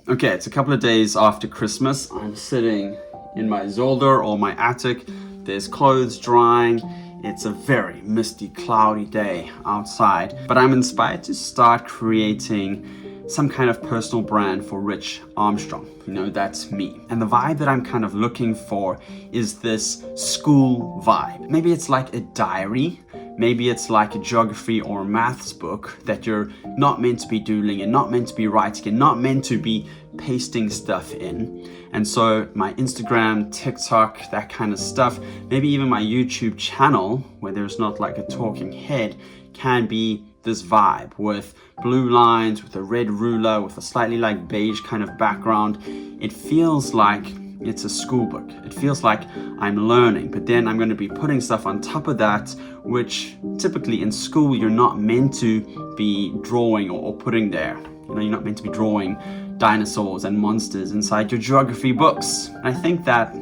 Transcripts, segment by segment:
Okay, it's a couple of days after Christmas. I'm sitting in my zolder or my attic. There's clothes drying. It's a very misty, cloudy day outside, but I'm inspired to start creating some kind of personal brand for Rich Armstrong. You know, that's me. And the vibe that I'm kind of looking for is this school vibe. Maybe it's like a diary. Maybe it's like a geography or a maths book that you're not meant to be doodling and not meant to be writing and not meant to be pasting stuff in. And so my Instagram, TikTok, that kind of stuff, maybe even my YouTube channel where there's not like a talking head, can be this vibe with blue lines, with a red ruler, with a slightly like beige kind of background. It feels like it's a school book. It feels like I'm learning, but then I'm going to be putting stuff on top of that, which typically in school you're not meant to be drawing or putting there. You know, you're not meant to be drawing dinosaurs and monsters inside your geography books. And I think that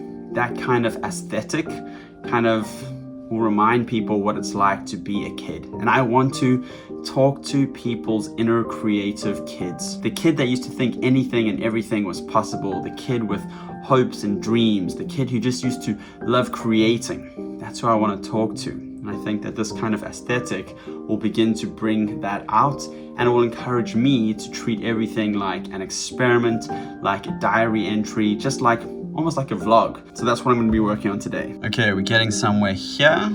kind of aesthetic kind of will remind people what it's like to be a kid. And I want to talk to people's inner creative kids. The kid that used to think anything and everything was possible. The kid with hopes and dreams. The kid who just used to love creating. That's who I want to talk to. And I think that this kind of aesthetic will begin to bring that out, and it will encourage me to treat everything like an experiment, like a diary entry, just like almost like a vlog. So that's what I'm going to be working on today. Okay, we're getting somewhere here.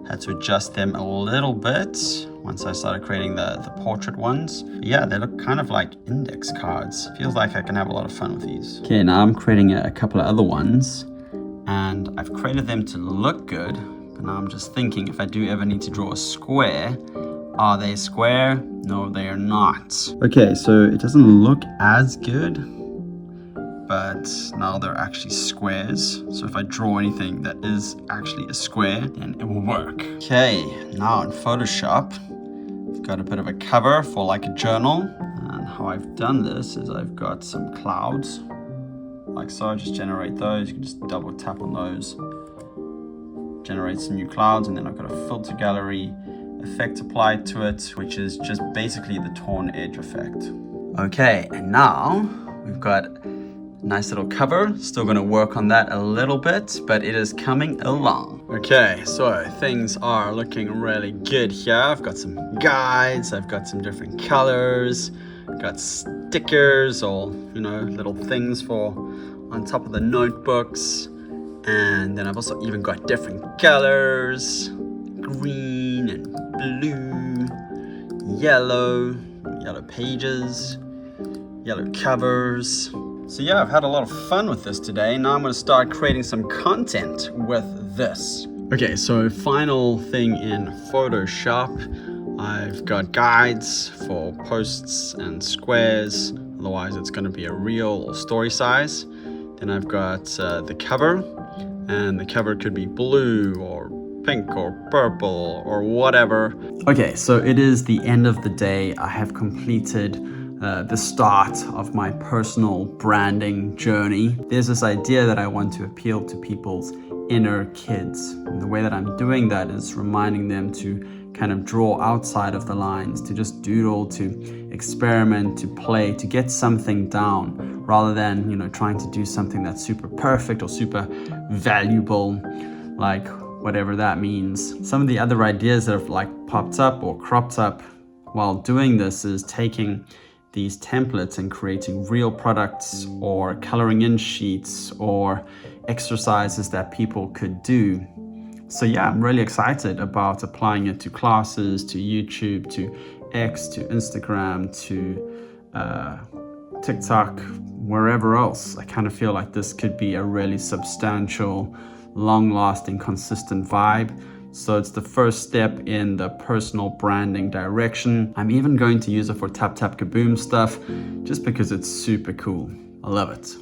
Had to adjust them a little bit once I started creating the portrait ones. Yeah, they look kind of like index cards. Feels like I can have a lot of fun with these. Okay, now I'm creating a couple of other ones, and I've created them to look good. But now I'm just thinking, if I do ever need to draw a square, are they square? No, they are not. Okay, so it doesn't look as good, but now they're actually squares. So if I draw anything that is actually a square, then it will work. Okay, now in Photoshop, I've got a bit of a cover for like a journal. And how I've done this is I've got some clouds, like so. Just generate those. You can just double tap on those, generate some new clouds, and then I've got a filter gallery effect applied to it, which is just basically the torn edge effect. Okay, and now we've got nice little cover. Still gonna work on that a little bit, but it is coming along. Okay, so things are looking really good here. I've got some guides, I've got some different colors, got stickers or, you know, little things for on top of the notebooks. And then I've also even got different colors, green and blue, yellow pages, yellow covers. So yeah, I've had a lot of fun with this today. Now I'm going to start creating some content with this. Okay, so final thing in Photoshop. I've got guides for posts and squares. Otherwise, it's going to be a reel or story size. Then I've got the cover, and the cover could be blue or pink or purple or whatever. Okay, so it is the end of the day. I have completed the start of my personal branding journey. There's this idea that I want to appeal to people's inner kids. And the way that I'm doing that is reminding them to kind of draw outside of the lines, to just doodle, to experiment, to play, to get something down, rather than, you know, trying to do something that's super perfect or super valuable, like whatever that means. Some of the other ideas that have like popped up or cropped up while doing this is taking these templates and creating real products or coloring in sheets or exercises that people could do. So yeah, I'm really excited about applying it to classes, to YouTube, to X, to Instagram, to TikTok, wherever else. I kind of feel like this could be a really substantial, long-lasting, consistent vibe. So it's the first step in the personal branding direction. I'm even going to use it for Tap Tap Kaboom stuff just because it's super cool. I love it.